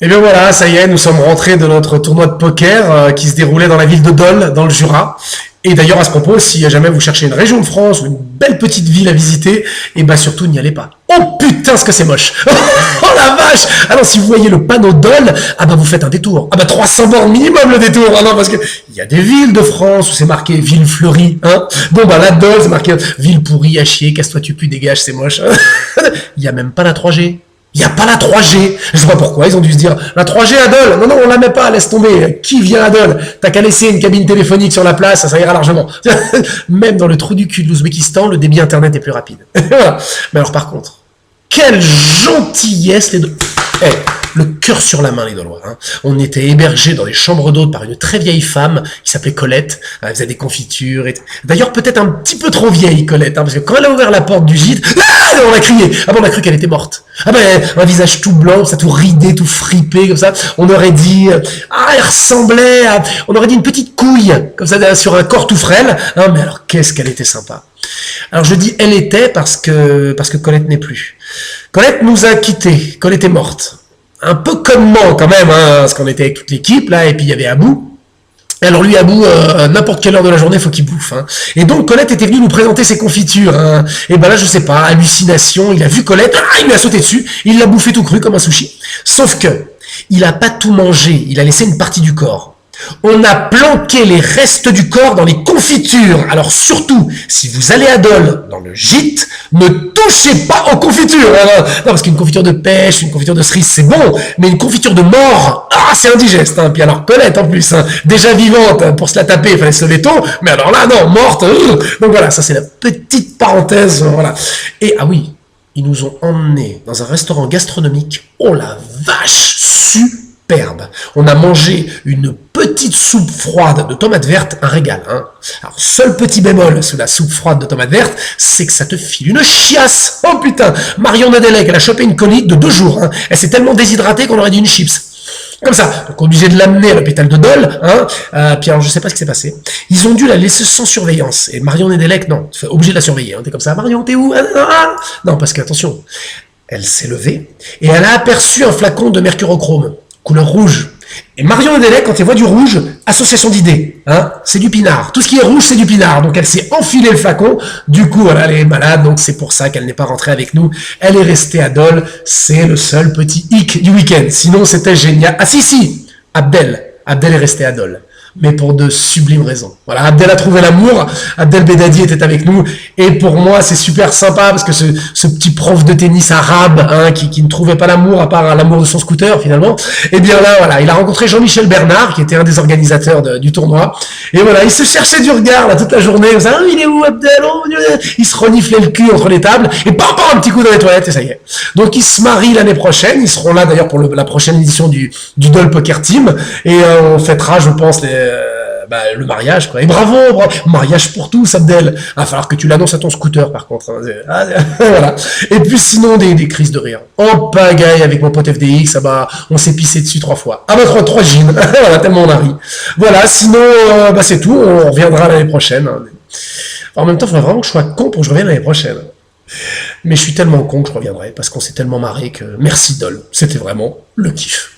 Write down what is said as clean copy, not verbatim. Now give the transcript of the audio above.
Et bien voilà, ça y est, nous sommes rentrés de notre tournoi de poker qui se déroulait dans la ville de Dole, dans le Jura. Et d'ailleurs, à ce propos, si jamais vous cherchez une région de France ou une belle petite ville à visiter, et ben surtout n'y allez pas. Oh putain, ce que c'est moche. Oh la vache. Alors si vous voyez le panneau Dole, ah bah vous faites un détour. Ah bah 300 bornes minimum le détour. Ah non, parce que il y a des villes de France où c'est marqué ville fleurie, hein. Bon bah la Dole, c'est marqué ville pourrie, à chier, casse-toi tu pues, dégage, c'est moche. Il y a même pas la 3G. Il n'y a pas la 3G. Je sais pas pourquoi, ils ont dû se dire, la 3G à Dole. Non, non, on la met pas, laisse tomber. Qui vient à Dole? T'as qu'à laisser une cabine téléphonique sur la place, ça ira largement. Même dans le trou du cul de l'Ouzbékistan, le débit internet est plus rapide. Voilà. Mais alors par contre, quelle gentillesse les deux. Eh, le cœur sur la main, les Dolois. Hein. On était hébergés dans les chambres d'hôtes par une très vieille femme qui s'appelait Colette. Elle faisait des confitures. D'ailleurs, peut-être un petit peu trop vieille, Colette, hein, parce que quand elle a ouvert la porte du gîte, on a crié. Ah bon, on a cru qu'elle était morte. Ah ben, un visage tout blanc, ça tout ridé, tout fripé, comme ça. On aurait dit, elle ressemblait à, on aurait dit une petite couille, comme ça, sur un corps tout frêle. Hein, mais alors, qu'est-ce qu'elle était sympa. Alors, je dis elle était parce que Colette n'est plus. Colette nous a quittés. Colette est morte. Un peu connement quand même, hein, parce qu'on était avec toute l'équipe là, et puis il y avait Abou. Et alors lui, Abou, n'importe quelle heure de la journée, faut qu'il bouffe. Hein. Et donc Colette était venue nous présenter ses confitures. Hein. Et ben là, je sais pas, hallucination, il a vu Colette, il lui a sauté dessus, il l'a bouffé tout cru comme un sushi. Sauf que, il a pas tout mangé, il a laissé une partie du corps. On a planqué les restes du corps dans les confitures. Alors surtout, si vous allez à Dole, dans le gîte, ne touchez pas aux confitures. Non, parce qu'une confiture de pêche, une confiture de cerise, c'est bon. Mais une confiture de mort, c'est indigeste. Hein. Puis alors Colette en plus, hein, déjà vivante, pour se la taper, il fallait se lever tôt. Mais alors là, non, morte. Donc voilà, ça c'est la petite parenthèse. Voilà. Et ah oui, ils nous ont emmenés dans un restaurant gastronomique. Oh la vache, superbe. On a mangé une petite soupe froide de tomates vertes, un régal. Hein. Alors, seul petit bémol sous la soupe froide de tomates vertes, c'est que ça te file une chiasse. Oh putain, Marion Nadelec, elle a chopé une colite de 2 jours. Hein. Elle s'est tellement déshydratée qu'on aurait dit une chips. Comme ça. Donc, obligé de l'amener à l'hôpital de Dole. Hein. Puis alors, je sais pas ce qui s'est passé. Ils ont dû la laisser sans surveillance. Et Marion Nadelec, non, obligé de la surveiller. Hein. T'es comme ça, Marion, t'es où? Non, parce qu'attention, elle s'est levée et elle a aperçu un flacon de mercurochrome, couleur rouge. Et Marion Nadelec, quand elle voit du rouge, association d'idées, hein, c'est du pinard. Tout ce qui est rouge, c'est du pinard. Donc elle s'est enfilée le flacon. Du coup, voilà, elle est malade. Donc c'est pour ça qu'elle n'est pas rentrée avec nous. Elle est restée à Dole. C'est le seul petit hic du week-end. Sinon, c'était génial. Ah si, Abdel est resté à Dole. Mais pour de sublimes raisons. Voilà, Abdel a trouvé l'amour, Abdel Bedadi était avec nous, et pour moi c'est super sympa, parce que ce petit prof de tennis arabe, hein, qui ne trouvait pas l'amour à part l'amour de son scooter finalement, et bien là voilà, il a rencontré Jean-Michel Bernard, qui était un des organisateurs du tournoi, et voilà, il se cherchait du regard là toute la journée, comme ça, il est où Abdel? Oh, il se reniflait le cul entre les tables, et pam, un petit coup dans les toilettes, et ça y est. Donc ils se marient l'année prochaine, ils seront là d'ailleurs pour la prochaine édition du Dole Poker Team, et on fêtera, je pense, le mariage, quoi. Et bravo, mariage pour tous, Abdel. Il va falloir que tu l'annonces à ton scooter, par contre. Hein. Voilà. Et puis sinon, des crises de rire. En pagaille avec mon pote FDX, on s'est pissé dessus 3 fois. Ah bah 3 jeans. Voilà, tellement on a ri. Voilà, sinon, c'est tout. On reviendra l'année prochaine. En même temps, il faudrait vraiment que je sois con pour que je revienne l'année prochaine. Mais je suis tellement con que je reviendrai, parce qu'on s'est tellement marré que merci Dol. C'était vraiment le kiff.